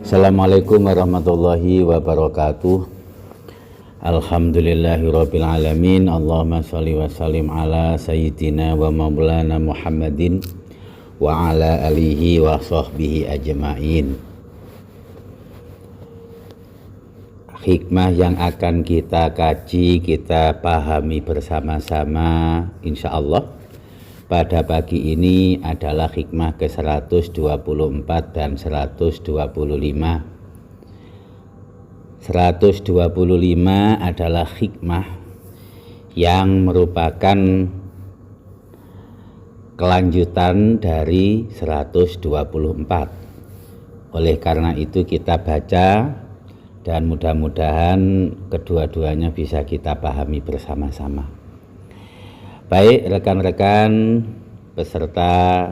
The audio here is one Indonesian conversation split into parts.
Assalamualaikum warahmatullahi wabarakatuh. Alhamdulillahirabbil alamin. Allahumma shalli wa sallim ala sayyidina wa maulana Muhammadin wa ala alihi wa sahbihi ajma'in. Hikmah yang akan kita kaji, kita pahami bersama-sama insyaallah pada pagi ini adalah hikmah ke-124 dan 125. 125 adalah hikmah yang merupakan kelanjutan dari 124. Oleh karena itu kita baca dan mudah-mudahan kedua-duanya bisa kita pahami bersama-sama. Baik rekan-rekan peserta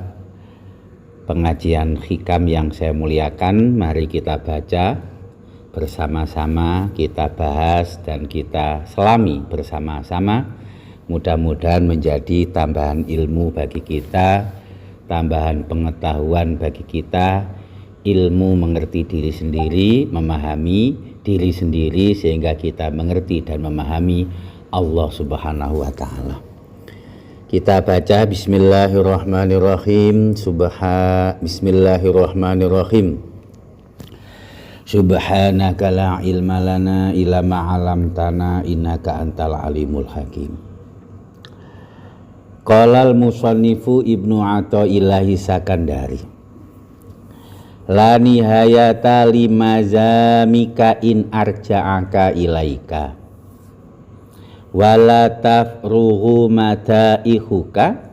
pengajian hikam yang saya muliakan, mari kita baca bersama-sama, kita bahas dan kita selami bersama-sama. Mudah-mudahan menjadi tambahan ilmu bagi kita, tambahan pengetahuan bagi kita, ilmu mengerti diri sendiri, memahami diri sendiri sehingga kita mengerti dan memahami Allah Subhanahu wa taala. Kita baca bismillahirrahmanirrahim. Bismillahirrahmanirrahim. Subhanaka la ilma lana illa ma 'allamtana innaka antal alimul hakim. Qalal musannifu Ibnu Athaillah Sakandari. La nihayata limazamika in arja'aka ilaika wala tafrughu mataihuka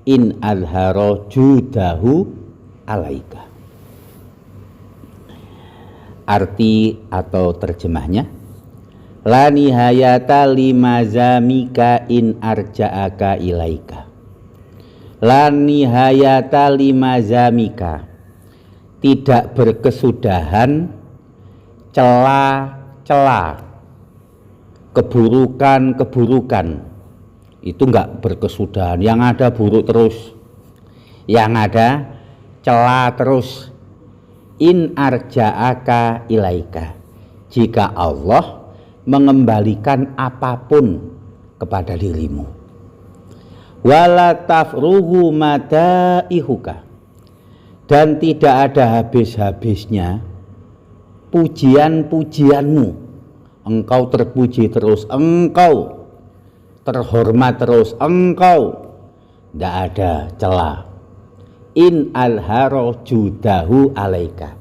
in adhara judahu alaika. Arti atau terjemahnya, la nihayata limazamika in arja'aka ilaika. La nihayata limazamika, tidak berkesudahan celah-celah keburukan-keburukan. Itu enggak berkesudahan, yang ada buruk terus, yang ada celah terus. In arja'aka ilaika, jika Allah mengembalikan apapun kepada dirimu. Wala tafruhu madaihuka, dan tidak ada habis-habisnya pujian-pujianmu. Engkau terpuji terus, engkau terhormat terus, engkau tidak ada celah. In alharo judahu alaika,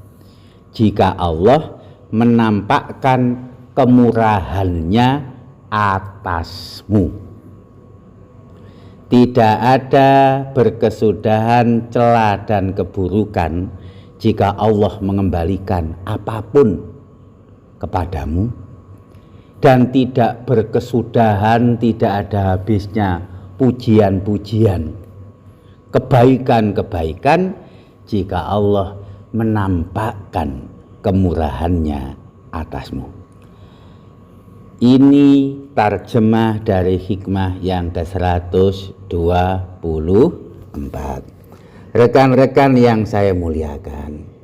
jika Allah menampakkan kemurahannya atasmu. Tidak ada berkesudahan celah dan keburukan jika Allah mengembalikan apapun kepadamu, dan tidak berkesudahan, tidak ada habisnya pujian-pujian, kebaikan-kebaikan jika Allah menampakkan kemurahannya atasmu. Ini terjemah dari hikmah yang ke-124. Rekan-rekan yang saya muliakan,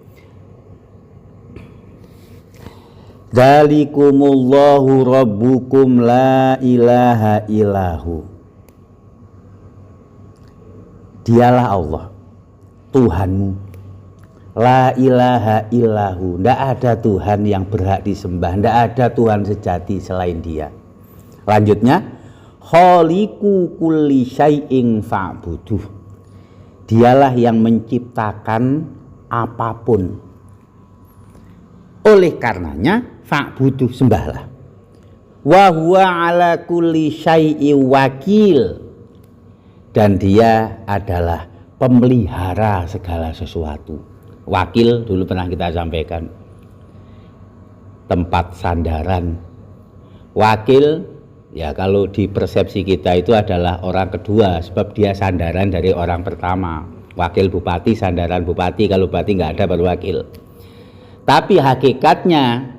dzalikumullahu rabbukum la ilaha illahu. Dialah Allah, Tuhanmu. La ilaha illahu, tidak ada Tuhan yang berhak disembah, tidak ada Tuhan sejati selain Dia. Lanjutnya, khaliqu kulli syai'in fa'buduh. Dialah yang menciptakan apapun. Oleh karenanya, fa'buduh, sembahlah. Wa huwa ala kulli syai'in wakil, dan Dia adalah pemelihara segala sesuatu. Wakil dulu pernah kita sampaikan, tempat sandaran. Wakil ya kalau di persepsi kita itu adalah orang kedua, sebab dia sandaran dari orang pertama. Wakil bupati, sandaran bupati, kalau bupati nggak ada baru wakil. Tapi hakikatnya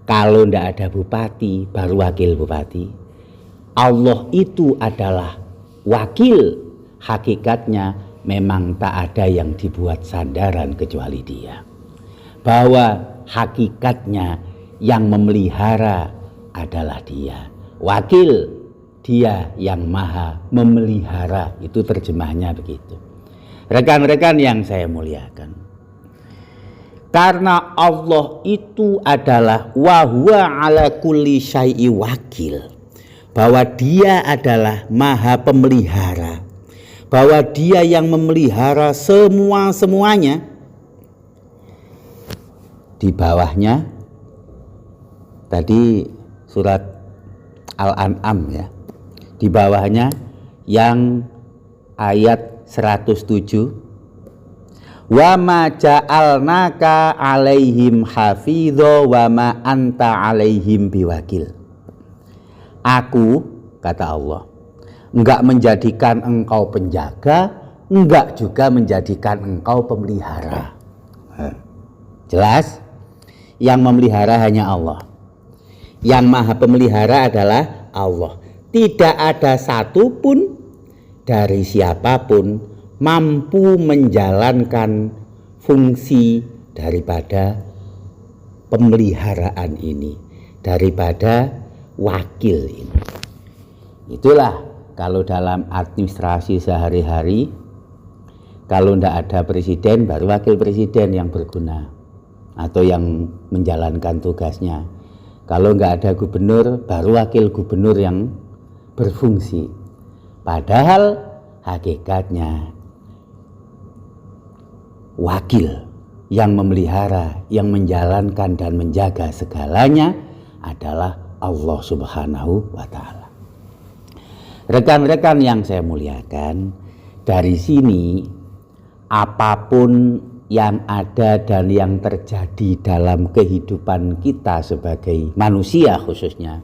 kalau nggak ada bupati baru wakil bupati. Allah itu adalah wakil, hakikatnya memang tak ada yang dibuat sandaran kecuali Dia. bahwa hakikatnya yang memelihara adalah Dia. Wakil, Dia yang maha memelihara. Itu terjemahnya begitu. Rekan-rekan yang saya muliakan, karena Allah itu adalah wa huwa ala kulli syai'i wakil, bahwa Dia adalah maha pemelihara, bahwa Dia yang memelihara semuanya. Di bawahnya tadi surat Al-An'am ya. Di bawahnya yang ayat 107, wa ma ja'alnaka 'alaihim hafidho wa ma anta 'alaihim biwakil. Aku, kata Allah, enggak menjadikan engkau penjaga, enggak juga menjadikan engkau pemelihara. Jelas? Yang memelihara hanya Allah. Yang maha pemelihara adalah Allah. Tidak ada satupun dari siapapun mampu menjalankan fungsi daripada pemeliharaan ini, daripada wakil ini. Itulah kalau dalam administrasi sehari-hari, kalau tidak ada presiden baru wakil presiden yang berguna atau yang menjalankan tugasnya. Kalau nggak ada gubernur baru wakil gubernur yang berfungsi. Padahal hakikatnya wakil yang memelihara, yang menjalankan dan menjaga segalanya adalah Allah Subhanahu wa Ta'ala. Rekan-rekan yang saya muliakan, dari sini apapun yang ada dan yang terjadi dalam kehidupan kita sebagai manusia khususnya,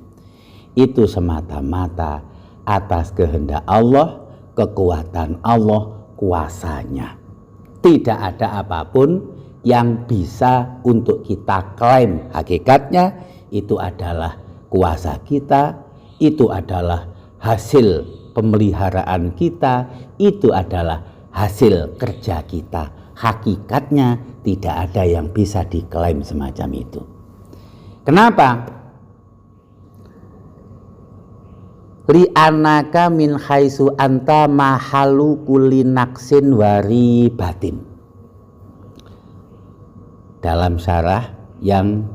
itu semata-mata atas kehendak Allah, kekuatan Allah, kuasanya. Tidak ada apapun yang bisa untuk kita klaim. Hakikatnya itu adalah kuasa kita, itu adalah hasil pemeliharaan kita, itu adalah hasil kerja kita. Hakikatnya tidak ada yang bisa diklaim semacam itu. Kenapa? Li'anaka min khaisu anta mahalu kulli naksin wari batin. Dalam syarah yang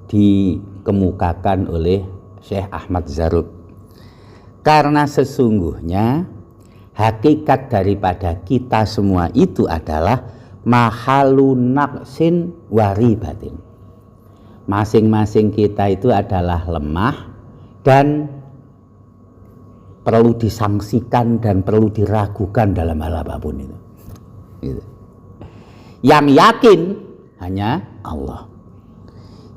dikemukakan oleh Syekh Ahmad Zarruq, karena sesungguhnya hakikat daripada kita semua itu adalah mahalu naksin wari batin. Masing-masing kita itu adalah lemah dan perlu disangsikan dan perlu diragukan dalam hal apapun itu. Gitu. Yang yakin hanya Allah.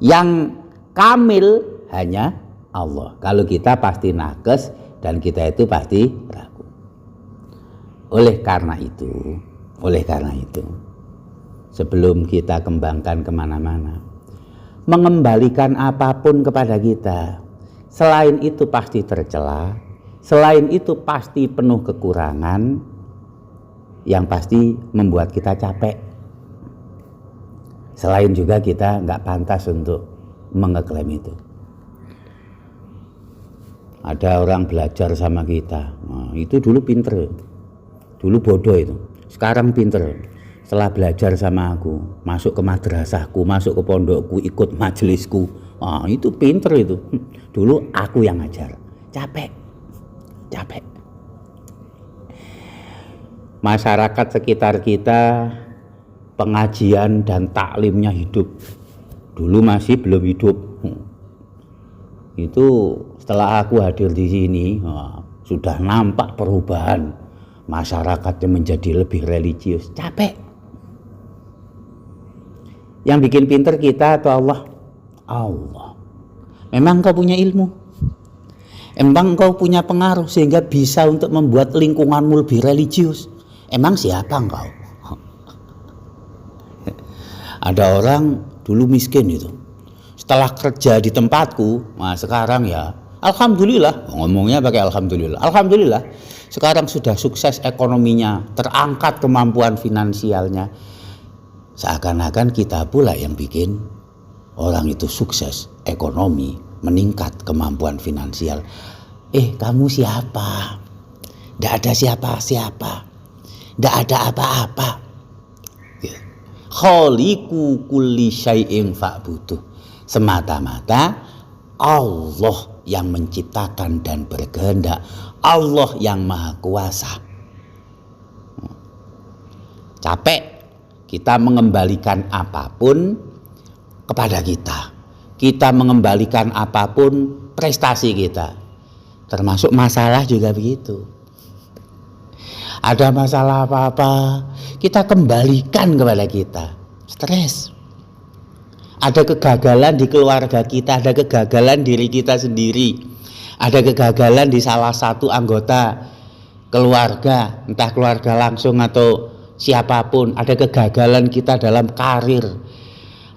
Yang kamil hanya Allah. Kalau kita pasti nakes dan kita itu pasti ragu. Oleh karena itu, sebelum kita kembangkan kemana-mana, mengembalikan apapun kepada kita, selain itu pasti tercela, selain itu pasti penuh kekurangan, yang pasti membuat kita capek. Selain juga kita nggak pantas untuk mengeklaim itu. Ada orang belajar sama kita, nah, itu dulu pinter, dulu bodoh itu, sekarang pinter. Setelah belajar sama aku, masuk ke madrasahku, masuk ke pondokku, ikut majelisku, nah, itu pinter itu. Dulu aku yang ngajar, capek. Masyarakat sekitar kita pengajian dan taklimnya hidup. Dulu masih belum hidup. Itu setelah aku hadir di sini, sudah nampak perubahan. Masyarakatnya menjadi lebih religius. Capek. Yang bikin pinter kita atau Allah? Allah. Memang kau punya ilmu? Emang kau punya pengaruh sehingga bisa untuk membuat lingkunganmu lebih religius? Emang siapa engkau? Ada orang dulu miskin itu. Setelah kerja di tempatku, nah sekarang ya alhamdulillah, ngomongnya pakai alhamdulillah. Alhamdulillah, sekarang sudah sukses ekonominya, terangkat kemampuan finansialnya. Seakan-akan kita pula yang bikin orang itu sukses, ekonomi, meningkat, kemampuan finansial. Kamu siapa? Tidak ada siapa-siapa, tidak ada apa-apa. Khaliqu kulli syai'in fa'buduh. Semata-mata Allah yang menciptakan dan berkehendak, Allah yang maha kuasa. Capek kita mengembalikan apapun kepada kita. Kita mengembalikan apapun prestasi kita. Termasuk masalah juga begitu. Ada masalah apa-apa, kita kembalikan kepada kita. Stres. Ada kegagalan di keluarga kita, ada kegagalan diri kita sendiri. Ada kegagalan di salah satu anggota keluarga, entah keluarga langsung atau siapapun. Ada kegagalan kita dalam karir.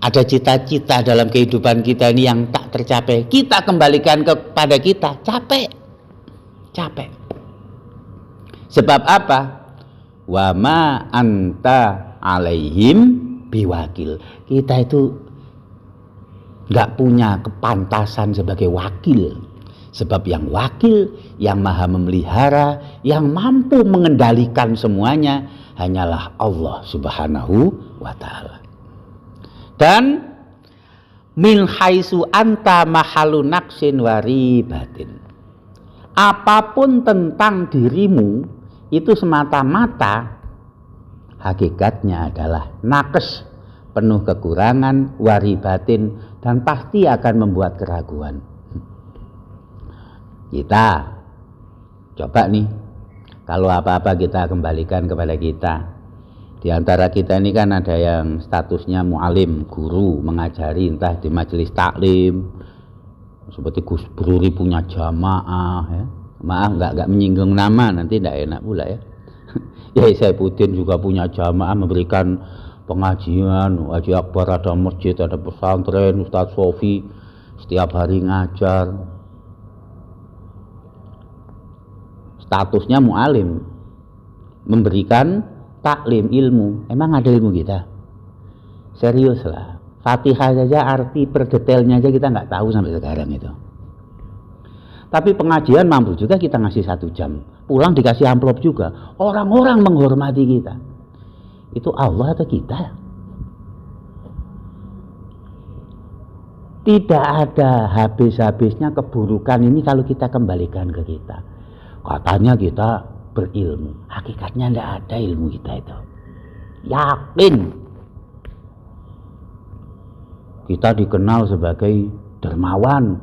Ada cita-cita dalam kehidupan kita ini yang tak tercapai. Kita kembalikan kepada kita. Capek. Sebab apa? Wa ma anta alaihim biwakil. Kita itu gak punya kepantasan sebagai wakil. Sebab yang wakil, yang maha memelihara, yang mampu mengendalikan semuanya hanyalah Allah Subhanahu wa ta'ala. Dan min haitsu anta mahalu naqsin wa ribatin. Apapun tentang dirimu itu semata-mata hakikatnya adalah nakes, penuh kekurangan, waribatin, dan pasti akan membuat keraguan. Kita coba nih, kalau apa-apa kita kembalikan kepada kita. Di antara kita ini kan ada yang statusnya mu'alim, guru, mengajari entah di majelis taklim, seperti Gus Bruri punya jamaah ya. Maaf nggak menyinggung nama, nanti tidak enak pula ya. Ya Saifuddin juga punya jamaah memberikan pengajian, Haji Akbar ada masjid, ada pesantren, Ustadz Sofi setiap hari ngajar. Statusnya mu'alim, memberikan taklim ilmu. Emang ada ilmu kita? Serius lah. Fatihah saja arti per detailnya aja kita nggak tahu sampai sekarang itu. Tapi pengajian mampu juga kita ngasih 1 jam. Pulang dikasih amplop juga. Orang-orang menghormati kita. Itu Allah atau kita? Tidak ada habis-habisnya keburukan ini kalau kita kembalikan ke kita. Katanya kita berilmu. Hakikatnya tidak ada ilmu kita itu. Yakin. Kita dikenal sebagai dermawan,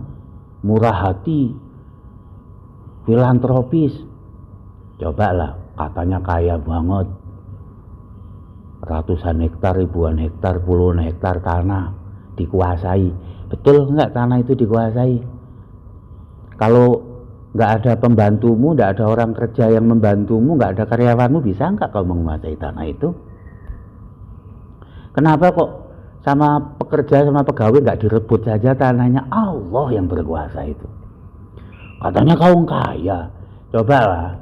murah hati, filantropis. Cobalah, katanya kaya banget, ratusan hektar, ribuan hektar, puluhan hektar tanah dikuasai. Betul enggak tanah itu dikuasai? Kalau enggak ada pembantumu, enggak ada orang kerja yang membantumu, enggak ada karyawanmu, bisa enggak kau menguasai tanah itu? Kenapa kok sama pekerja sama pegawai enggak direbut saja tanahnya? Allah yang berkuasa itu. Katanya kau kaya. Cobalah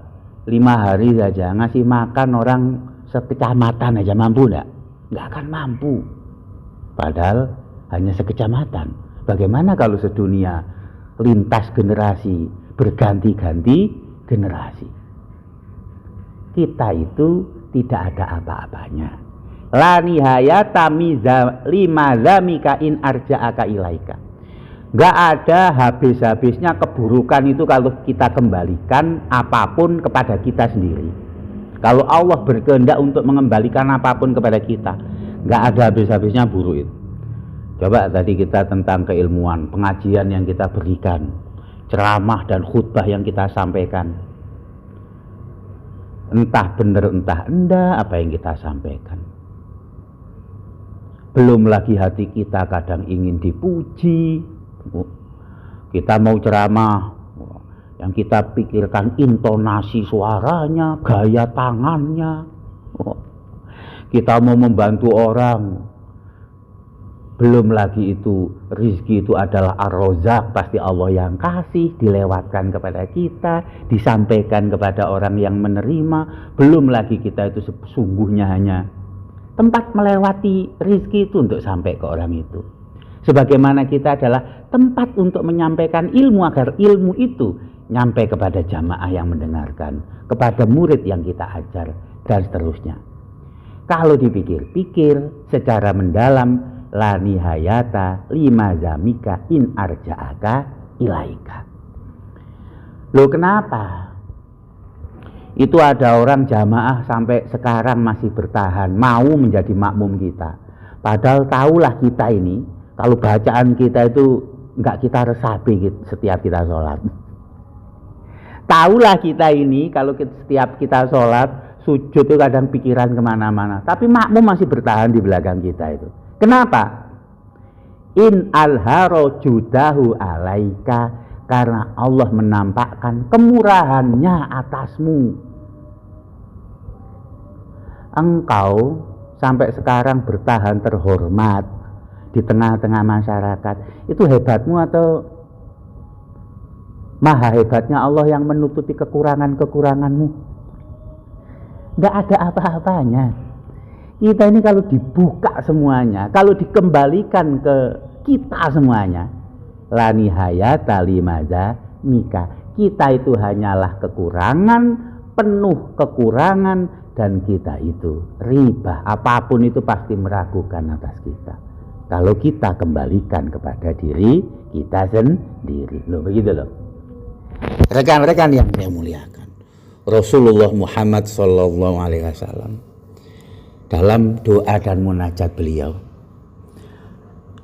5 hari saja ngasih makan orang sekecamatan aja mampu enggak? Enggak akan mampu. Padahal hanya sekecamatan. Bagaimana kalau sedunia, lintas generasi, berganti-ganti generasi? Kita itu tidak ada apa-apanya. La nihayata limazamika in arja'aka ilaika. Gak ada habis-habisnya keburukan itu kalau kita kembalikan apapun kepada kita sendiri. Kalau Allah berkehendak untuk mengembalikan apapun kepada kita, gak ada habis-habisnya buruk itu. Coba tadi kita tentang keilmuan, pengajian yang kita berikan, ceramah dan khutbah yang kita sampaikan. Entah benar entah enggak apa yang kita sampaikan. Belum lagi hati kita kadang ingin dipuji. Kita mau ceramah, yang kita pikirkan intonasi suaranya, gaya tangannya. Kita mau membantu orang. Belum lagi itu, rizki itu adalah ar-rozak, pasti Allah yang kasih, dilewatkan kepada kita, disampaikan kepada orang yang menerima. Belum lagi kita itu sesungguhnya hanya tempat melewati rizki itu untuk sampai ke orang itu. Sebagaimana kita adalah tempat untuk menyampaikan ilmu agar ilmu itu nyampe kepada jamaah yang mendengarkan, kepada murid yang kita ajar, dan seterusnya. Kalau dipikir-pikir secara mendalam, la nihayata lima zamika in arja'aka ilaika. Loh kenapa? Itu ada orang jamaah sampai sekarang masih bertahan, mau menjadi makmum kita. Padahal tahulah kita ini, kalau bacaan kita itu enggak kita resapi setiap kita sholat. Tahulah kita ini, kalau setiap kita sholat, sujud itu kadang pikiran kemana-mana. Tapi makmum masih bertahan di belakang kita itu. Kenapa? In alharo judahu alaika, karena Allah menampakkan kemurahannya atasmu. Engkau sampai sekarang bertahan terhormat di tengah-tengah masyarakat. Itu hebatmu atau maha hebatnya Allah yang menutupi kekurangan-kekuranganmu? Enggak ada apa-apanya. Kita ini kalau dibuka semuanya, kalau dikembalikan ke kita semuanya, la nihayata limaza mika, kita itu hanyalah kekurangan, penuh kekurangan, dan kita itu riba, apapun itu pasti meragukan atas kita. Kalau kita kembalikan kepada diri kita sendiri. Loh begitu loh. Rekan-rekan yang saya muliakan, Rasulullah Muhammad sallallahu alaihi wasallam dalam doa dan munajat beliau,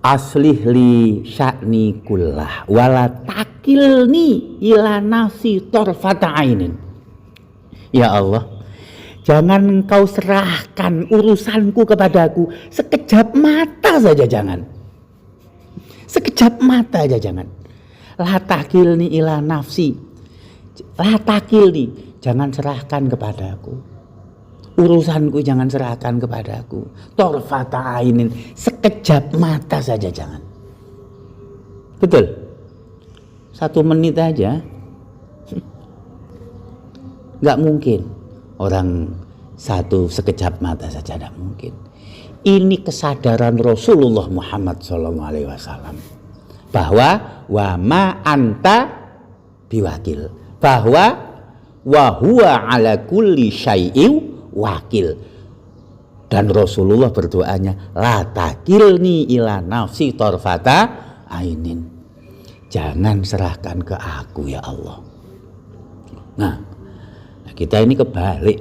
aslih li sya'ni kullah wala takilni ila nafsi tarfata ainin. Ya Allah, jangan engkau serahkan urusanku kepadaku sekejap mata saja, jangan. Sekejap mata saja jangan. La takilni ila nafsi. La takilni, jangan serahkan kepadaku. Urusanku jangan serahkan kepadaku. Torfata ainin, sekejap mata saja jangan. Betul? 1 menit aja. Gak mungkin. Orang sekejap mata saja tidak mungkin. Ini kesadaran Rasulullah Muhammad SAW bahwa wa ma anta biwakil, bahwa wa huwa ala kulli syai'in wakil. Dan Rasulullah berdoanya, la takilni ila nafsi tarfata ainin, jangan serahkan ke aku ya Allah. Nah, kita ini kebalik.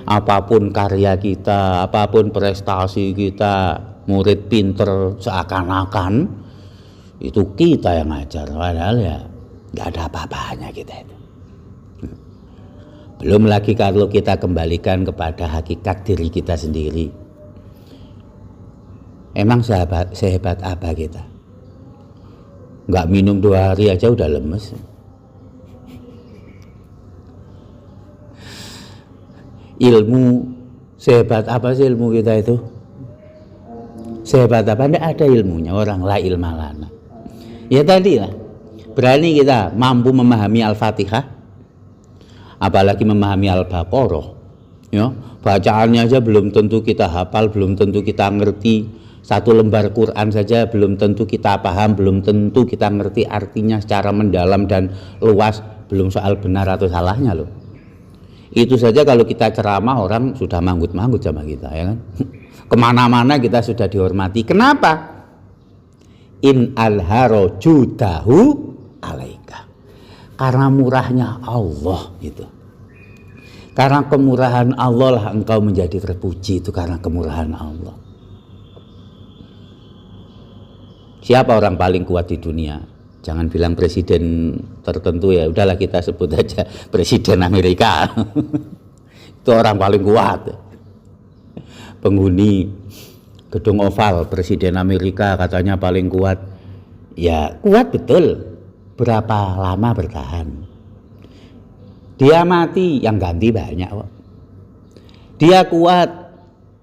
Apapun karya kita, apapun prestasi kita, murid pinter seakan-akan itu kita yang ngajar, padahal ya nggak ada apa-apanya kita itu. Belum lagi kalau kita kembalikan kepada hakikat diri kita sendiri. Emang sehebat apa kita? Nggak minum 2 hari aja udah lemes. Ilmu sehebat apa sih ilmu kita itu? Sehebat apa? Tidak ada ilmunya orang, la ilma lana. Ya tadi lah, berani kita mampu memahami Al-Fatihah, apalagi memahami Al-Baqarah. Ya, bacaannya aja belum tentu kita hafal, belum tentu kita ngerti. 1 lembar Quran saja belum tentu kita paham, belum tentu kita ngerti artinya secara mendalam dan luas, belum soal benar atau salahnya loh. Itu saja kalau kita ceramah orang sudah manggut-manggut sama kita, ya kan? Kemana-mana kita sudah dihormati. Kenapa? In alharo judahu alaika, karena murahnya Allah itu. Karena kemurahan Allah lah engkau menjadi terpuji, itu karena kemurahan Allah. Siapa orang paling kuat di dunia? Jangan bilang presiden tertentu ya, udahlah kita sebut aja presiden Amerika. Itu orang paling kuat. Penghuni gedung oval presiden Amerika katanya paling kuat. Ya kuat betul. Berapa lama bertahan? Dia mati, yang ganti banyak kok. Dia kuat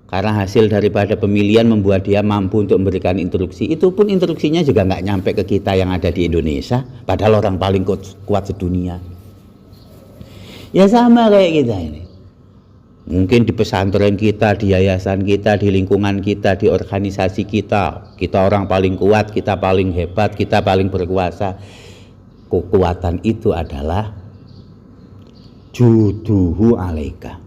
karena hasil daripada pemilihan membuat dia mampu untuk memberikan instruksi. Itu pun instruksinya juga nggak nyampe ke kita yang ada di Indonesia, padahal orang paling kuat sedunia. Ya sama kayak kita ini. Mungkin di pesantren kita, di yayasan kita, di lingkungan kita, di organisasi kita, kita orang paling kuat, kita paling hebat, kita paling berkuasa. Kekuatan itu adalah juduhu alaika.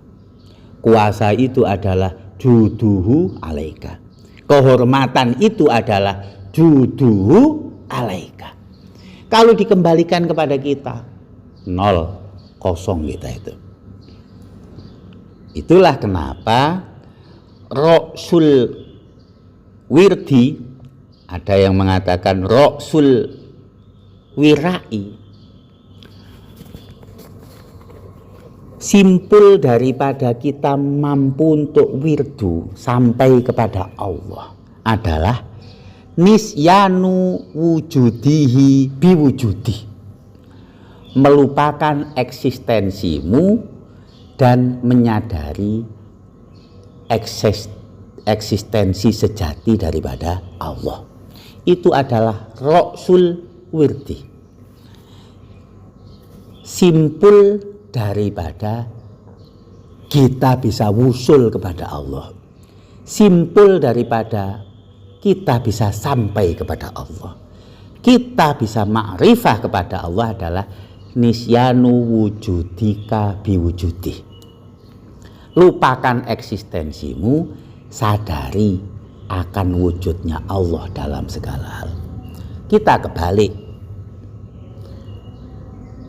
Kuasa itu adalah juduhu alaika. Kehormatan itu adalah juduhu alaika. Kalau dikembalikan kepada kita, 0, kosong kita itu. Itulah kenapa Roksul Wirdi, ada yang mengatakan Roksul Wirai, simpul daripada kita mampu untuk wirdu sampai kepada Allah adalah nisyanu wujudihi biwujudi, melupakan eksistensimu dan menyadari eksistensi sejati daripada Allah. Itu adalah Roksul Wirdi, simpul daripada kita bisa wusul kepada Allah, simpul daripada kita bisa sampai kepada Allah, kita bisa ma'rifah kepada Allah adalah nisyanu wujudika biwujudi. Lupakan eksistensimu, sadari akan wujudnya Allah dalam segala hal. Kita kebalik.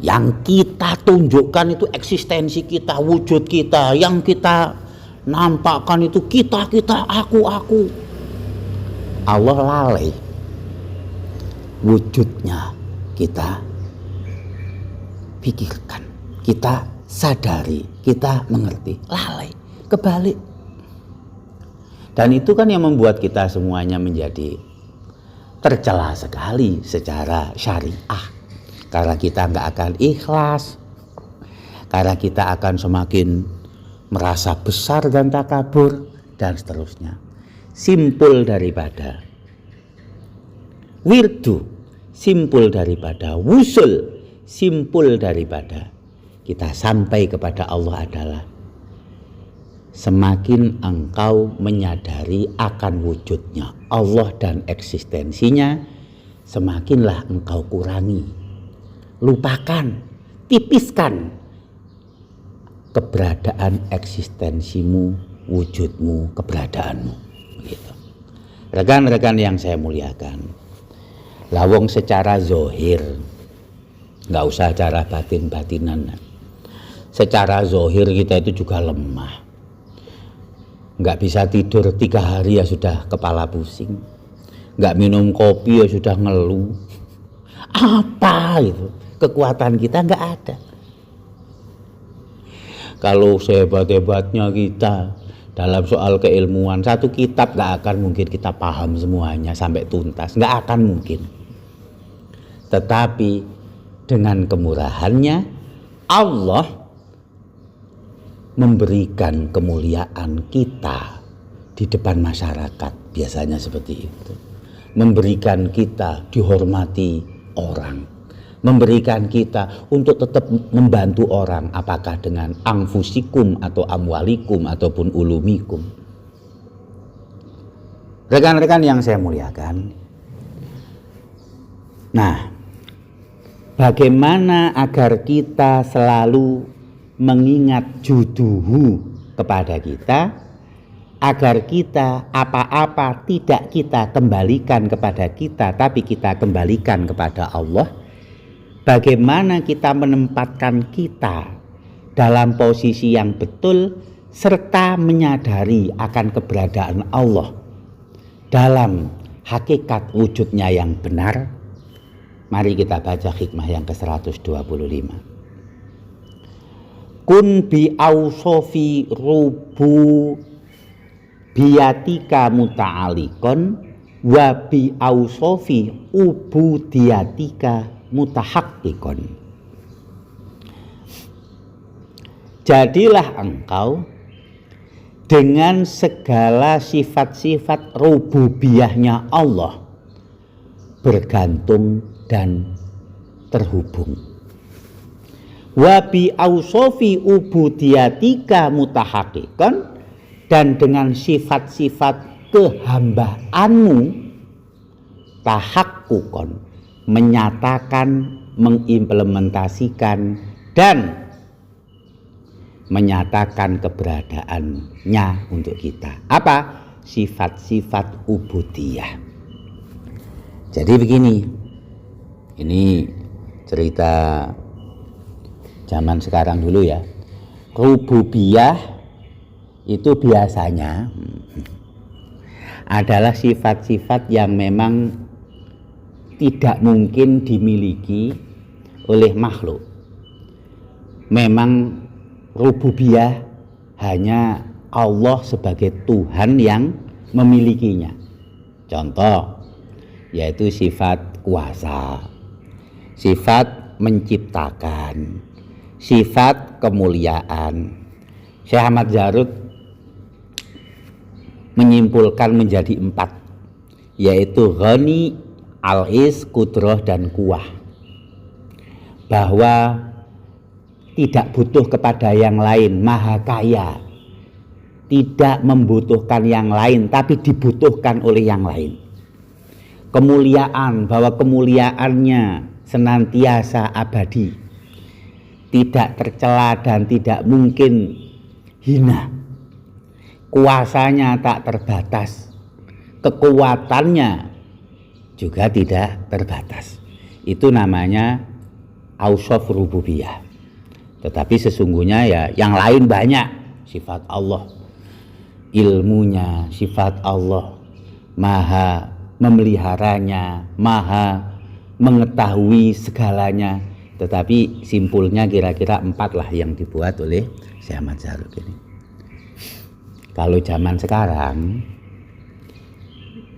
Yang kita tunjukkan itu eksistensi kita, wujud kita. Yang kita nampakkan itu kita, aku. Allah lalai. Wujudnya kita pikirkan, kita sadari, kita mengerti, lalai, kebalik. Dan itu kan yang membuat kita semuanya menjadi tercela sekali secara syariah. Karena kita nggak akan ikhlas, karena kita akan semakin merasa besar dan takabur, dan seterusnya. Simpul daripada wirdu, simpul daripada wusul, simpul daripada kita sampai kepada Allah adalah semakin engkau menyadari akan wujudnya Allah dan eksistensinya, semakinlah engkau kurangi, lupakan, tipiskan keberadaan eksistensimu, wujudmu, keberadaanmu. Begitu. Rekan-rekan yang saya muliakan, lawong secara zohir, nggak usah cara batin-batinan. Secara zohir kita itu juga lemah, nggak bisa tidur 3 hari ya sudah kepala pusing, nggak minum kopi ya sudah ngeluh. Apa itu? Kekuatan kita nggak ada. Kalau sehebat-hebatnya kita dalam soal keilmuan, satu kitab nggak akan mungkin kita paham semuanya sampai tuntas, nggak akan mungkin. Tetapi dengan kemurahannya Allah memberikan kemuliaan kita di depan masyarakat, biasanya seperti itu. Memberikan kita dihormati orang, memberikan kita untuk tetap membantu orang, apakah dengan anfusikum atau amwalikum ataupun ulumikum. Rekan-rekan yang saya muliakan, nah, bagaimana agar kita selalu mengingat juduhu kepada kita, agar kita apa-apa tidak kita kembalikan kepada kita, tapi kita kembalikan kepada Allah. Bagaimana kita menempatkan kita dalam posisi yang betul, serta menyadari akan keberadaan Allah dalam hakikat wujudnya yang benar. Mari kita baca hikmah yang ke-125. Kun bi ausofi rubu biyatika muta'alikon wa bi ausofi ubudiyatika mutahakkikon. Jadilah engkau dengan segala sifat-sifat rububiyahnya Allah, bergantung dan terhubung. wa bi ausofi ubudiyatika mutahaqiqan, dan dengan sifat-sifat kehambaanmu tahakkukon, menyatakan, mengimplementasikan dan menyatakan keberadaannya untuk kita. Apa? Sifat-sifat ubudiyah. Jadi begini, ini cerita zaman sekarang dulu ya. Rububiyah itu biasanya adalah sifat-sifat yang memang tidak mungkin dimiliki oleh makhluk. Memang rububiyah hanya Allah sebagai Tuhan yang memilikinya. Contoh, yaitu sifat kuasa, sifat menciptakan, sifat kemuliaan. Syekh Ahmad Jarud menyimpulkan menjadi 4, yaitu Ghani, Al-Is, Qudrah, dan Quwah. Bahwa tidak butuh kepada yang lain, maha kaya, tidak membutuhkan yang lain, tapi dibutuhkan oleh yang lain. Kemuliaan, bahwa kemuliaannya senantiasa abadi, tidak tercela dan tidak mungkin hina. Kuasanya tak terbatas, kekuatannya juga tidak terbatas. Itu namanya ausof rububiyah. Tetapi sesungguhnya ya yang lain banyak. Sifat Allah, ilmunya, sifat Allah, maha memeliharanya, maha mengetahui segalanya. Tetapi simpulnya kira-kira 4 lah yang dibuat oleh Syekh Ahmad Jarud ini. Kalau zaman sekarang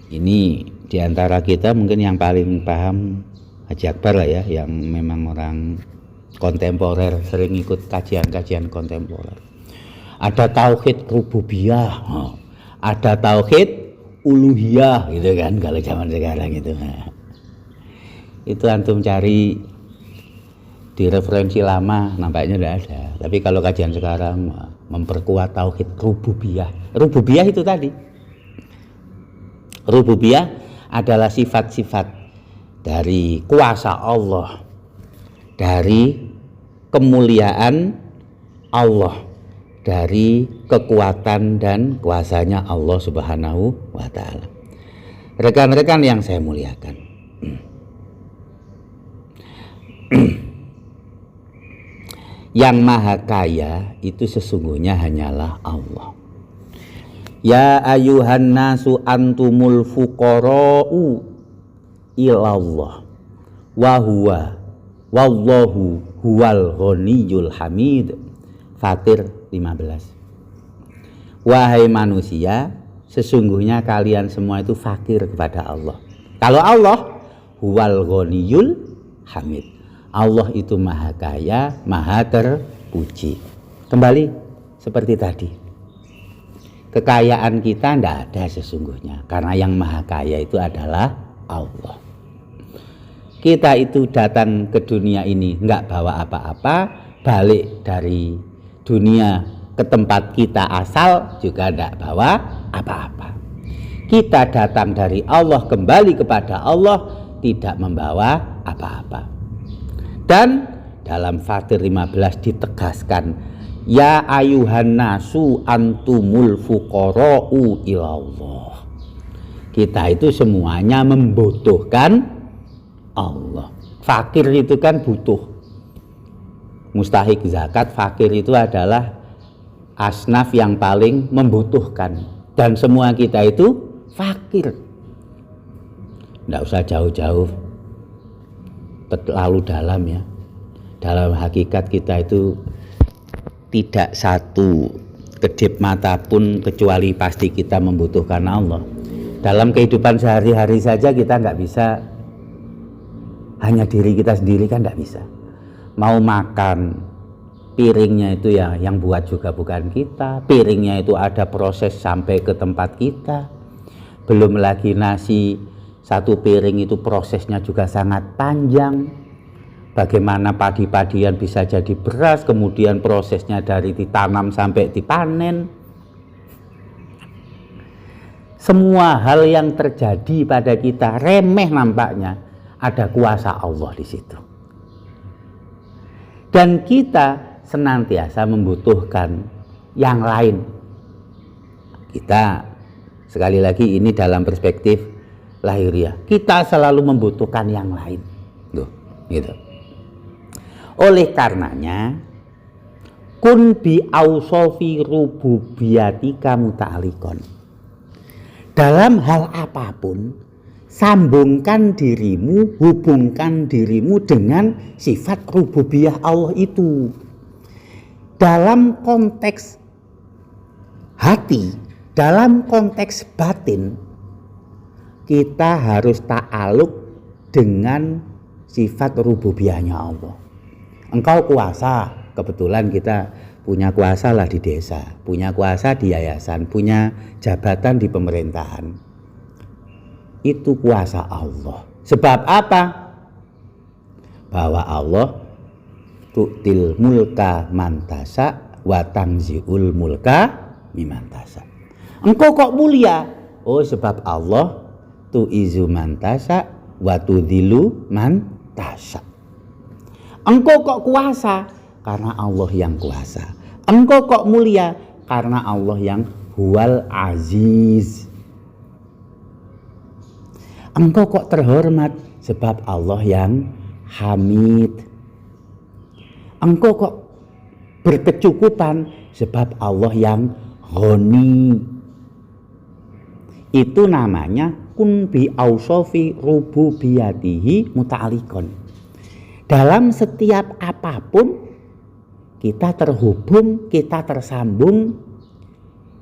ini diantara kita mungkin yang paling paham Haji Akbar lah ya, yang memang orang kontemporer, sering ikut kajian-kajian kontemporer. Ada tauhid rububiyah, ada tauhid uluhiyah gitu kan kalau zaman sekarang itu. Itu antum cari di referensi lama nampaknya tidak ada. Tapi kalau kajian sekarang memperkuat tauhid rububiyah. Rububiyah itu tadi. Rububiyah adalah sifat-sifat dari kuasa Allah, dari kemuliaan Allah, dari kekuatan dan kuasanya Allah Subhanahu wa ta'ala. Rekan-rekan yang saya muliakan, yang maha kaya itu sesungguhnya hanyalah Allah. Ya ayuhan nasu antumul fuqara'u ilallah wa huwa wallahu huwal ghaniyul hamid. Fatir 15. Wahai manusia, sesungguhnya kalian semua itu fakir kepada Allah. Kalau Allah huwal ghaniyul hamid, Allah itu maha kaya, maha terpuji. Kembali seperti tadi, kekayaan kita tidak ada sesungguhnya, karena yang maha kaya itu adalah Allah. Kita itu datang ke dunia ini nggak bawa apa-apa, balik dari dunia ke tempat kita asal juga tidak bawa apa-apa. Kita datang dari Allah kembali kepada Allah tidak membawa apa-apa. Dan dalam Fatir 15 ditegaskan, ya ayuhan nasu antumul fuqara'u ilallah. Kita itu semuanya membutuhkan Allah. Fakir itu kan butuh. Mustahik zakat, fakir itu adalah asnaf yang paling membutuhkan. Dan semua kita itu fakir. Tidak usah jauh-jauh, terlalu dalam ya. Dalam hakikat kita itu tidak satu kedip mata pun kecuali pasti kita membutuhkan Allah. Dalam kehidupan sehari-hari saja kita nggak bisa hanya diri kita sendiri, kan tidak bisa. Mau makan, piringnya itu ya yang buat juga bukan kita, piringnya itu ada proses sampai ke tempat kita. Belum lagi nasi, satu piring itu prosesnya juga sangat panjang. bagaimana padi-padian bisa jadi beras, kemudian prosesnya dari ditanam sampai dipanen. Semua hal yang terjadi pada kita remeh nampaknya, ada kuasa Allah di situ. Dan kita senantiasa membutuhkan yang lain. Kita sekali lagi ini dalam perspektif lahiriah. Kita selalu membutuhkan yang lain. Loh, gitu. Oleh karenanya, kun bi ausofi rububiyatika muta'alikon. Dalam hal apapun, sambungkan dirimu, hubungkan dirimu dengan sifat rububiyah Allah itu. Dalam konteks hati, dalam konteks batin, kita harus ta'aluk dengan sifat rububiyahnya Allah. Engkau kuasa, kebetulan kita punya kuasa lah di desa, punya kuasa di yayasan, punya jabatan di pemerintahan. Itu kuasa Allah. Sebab apa? Bahwa Allah tu'til mulka mantasa wa tanzi'ul mulka mimantasa. Engkau kok mulia? Oh, sebab Allah tu'izu mantasa wa tudhilu mantasa. Engkau kok kuasa? Karena Allah yang kuasa. Engkau kok mulia? Karena Allah yang huwal aziz. Engkau kok terhormat? Sebab Allah yang hamid. Engkau kok berkecukupan? Sebab Allah yang ghani. Itu namanya kun bi ausofi rububiyatihi muta'alikon. Dalam setiap apapun kita terhubung, kita tersambung,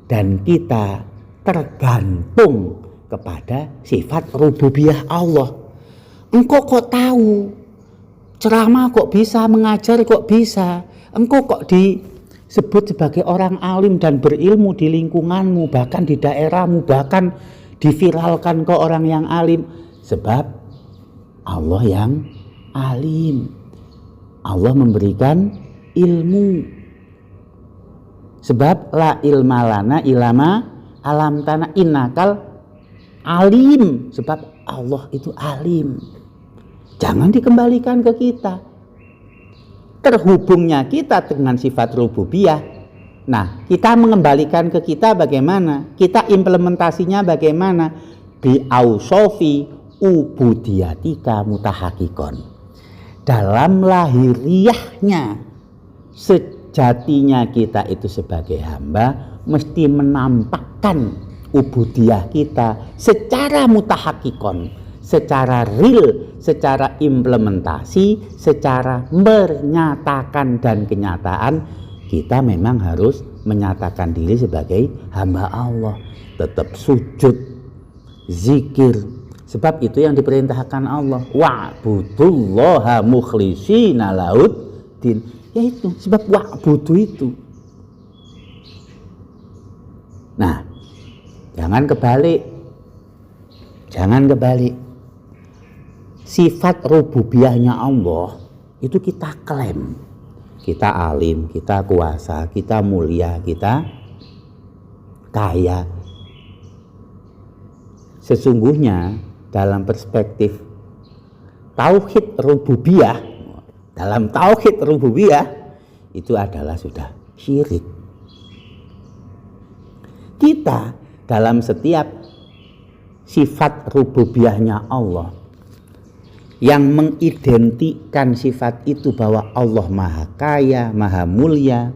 dan kita tergantung kepada sifat rububiyah Allah. Engkau kok tahu? Ceramah kok bisa, mengajar kok bisa? Engkau kok disebut sebagai orang alim dan berilmu di lingkunganmu, bahkan di daerahmu, bahkan diviralkan ke orang yang alim? Sebab Allah yang alim. Allah memberikan ilmu. Sebab la ilma lana ilama alam tanah innakal alim. Sebab Allah itu alim. Jangan dikembalikan ke kita. Terhubungnya kita dengan sifat rububiyah. Nah, kita mengembalikan ke kita bagaimana? Kita implementasinya bagaimana? Bi ausofi ubudiyatika mutahakikon. Dalam lahiriahnya, sejatinya kita itu sebagai hamba mesti menampakkan ubudiyah kita secara mutahakikon, secara real, secara implementasi, secara menyatakan dan kenyataan. Kita memang harus menyatakan diri sebagai hamba Allah, tetap sujud, zikir. Sebab itu yang diperintahkan Allah, wa'budullaha mukhlishina lahuddin. Yaitu sebab wa'budu itu. Nah, jangan kebalik. Jangan kebalik. Sifat rububiyahnya Allah itu kita klaim. Kita alim, kita kuasa, kita mulia, kita kaya. Sesungguhnya dalam perspektif tauhid rububiyah, dalam tauhid rububiyah itu adalah sudah syirik. Kita dalam setiap sifat rububiyahnya Allah yang mengidentikan sifat itu bahwa Allah maha kaya, maha mulia,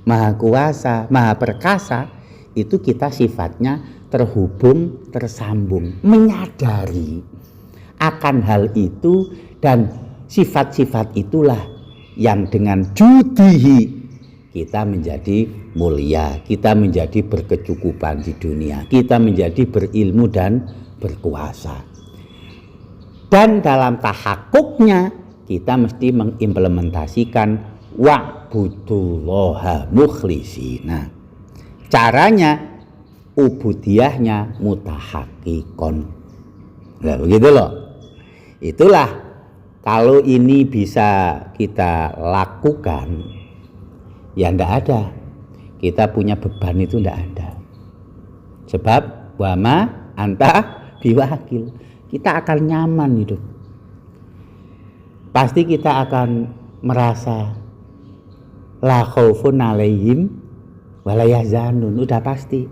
maha kuasa, maha perkasa, itu kita sifatnya terhubung, tersambung, menyadari akan hal itu, dan sifat-sifat itulah yang dengan judihi kita menjadi mulia, kita menjadi berkecukupan di dunia, kita menjadi berilmu dan berkuasa. Dan dalam tahakuknya kita mesti mengimplementasikan wa'budullaha mukhlisina. Caranya ubudiyahnya mutahakikon. Nah, begitu loh. Itulah Kalau ini bisa kita lakukan, ya ndak ada. Kita punya beban itu ndak ada. Sebab wama anta biwakil. Kita akan nyaman hidup. Pasti kita akan merasa la khaufun alaihim wala yahzanun, udah pasti.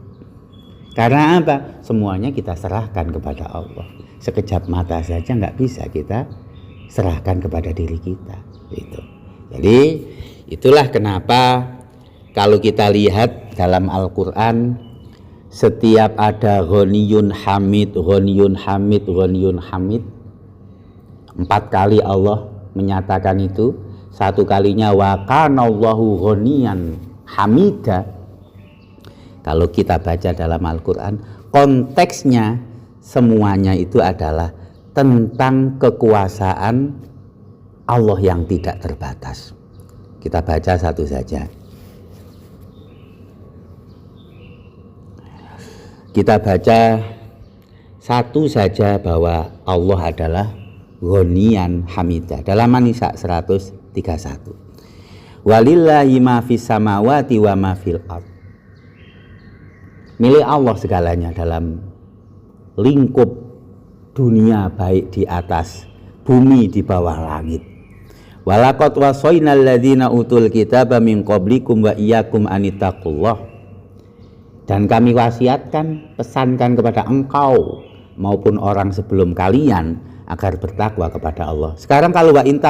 Karena apa? Semuanya kita serahkan kepada Allah. Sekejap mata saja nggak bisa kita serahkan kepada diri kita. Gitu. Jadi itulah kenapa kalau kita lihat dalam Al-Quran, setiap ada ghaniyun hamid, ghaniyun hamid, ghaniyun hamid, 4 kali Allah menyatakan itu. Satu kalinya wa kanallahu ghaniyan hamida. Kalau kita baca dalam Al-Quran, konteksnya semuanya itu adalah tentang kekuasaan Allah yang tidak terbatas. Kita baca satu saja. Kita baca satu saja bahwa Allah adalah ghaniyan hamidah. Dalam An-Nisa 131. Walillahi ma fis samawati wa ma fil ardh. Milik Allah segalanya dalam lingkup dunia, baik di atas bumi, di bawah langit. Walaqad wasainal ladzina utul kitaba min qablikum wa iyyakum anittaqullah. Dan kami wasiatkan, pesankan kepada engkau maupun orang sebelum kalian agar bertakwa kepada Allah. Sekarang kalau wa in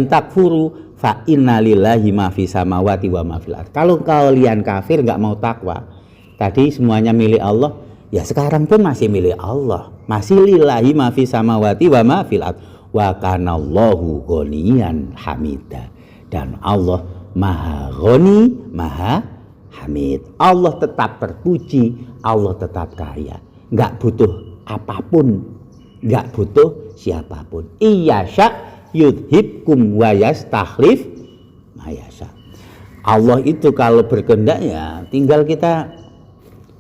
takfuru fa inna lillahi ma fis samawati wa ma fil ardh. Kalau kalian kafir enggak mau takwa, tadi semuanya milik Allah, ya sekarang pun masih milik Allah. Masih lillahi ma fis samawati wa ma fil ardh. Wa kanallahu ghaniyan hamida. Dan Allah Maha Ghani, Maha Hamid. Allah tetap terpuji, Allah tetap kaya. Enggak butuh apapun, enggak butuh siapapun. Iyasya yudhibkum wa yastakhlif mayasya. Allah itu kalau berkehendak ya tinggal kita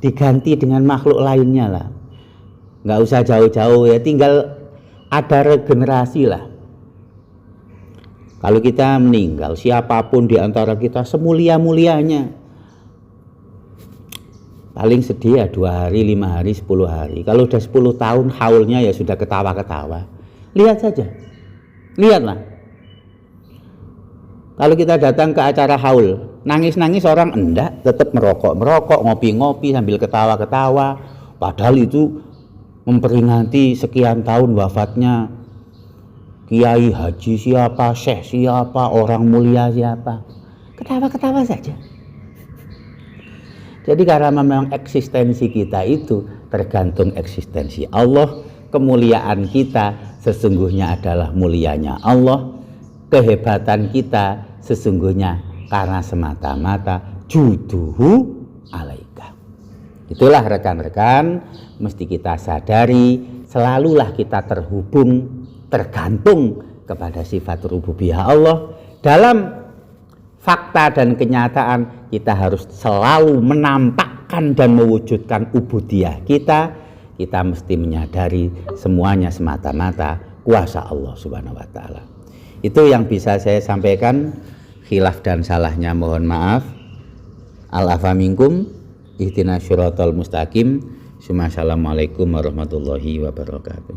diganti dengan makhluk lainnya lah. Enggak usah jauh-jauh ya, tinggal ada regenerasi lah. Kalau kita meninggal, siapapun di antara kita semulia-mulianya, paling sedih ya 2 hari, 5 hari, 10 hari. Kalau udah 10 tahun haulnya ya sudah ketawa-ketawa. Lihat saja, lihatlah. Kalau kita datang ke acara haul, nangis-nangis orang enggak, tetap merokok, ngopi-ngopi sambil ketawa-ketawa. Padahal itu memperingati sekian tahun wafatnya kiai haji siapa, syekh siapa, orang mulia siapa. Ketawa-ketawa saja. Jadi karena memang eksistensi kita itu tergantung eksistensi Allah, kemuliaan kita sesungguhnya adalah mulianya Allah, kehebatan kita sesungguhnya karena semata-mata juduhu alaika. Itulah rekan-rekan, mesti kita sadari, selalulah kita terhubung, tergantung kepada sifat rububiyah Allah. Dalam fakta dan kenyataan kita harus selalu menampakkan dan mewujudkan ubudiyah kita. Kita mesti menyadari semuanya semata-mata kuasa Allah Subhanahu wa taala. Itu yang bisa saya sampaikan. Khilaf dan salahnya mohon maaf. Al-afa minkum, ihdinas syiratal mustaqim. Assalamualaikum warahmatullahi wabarakatuh.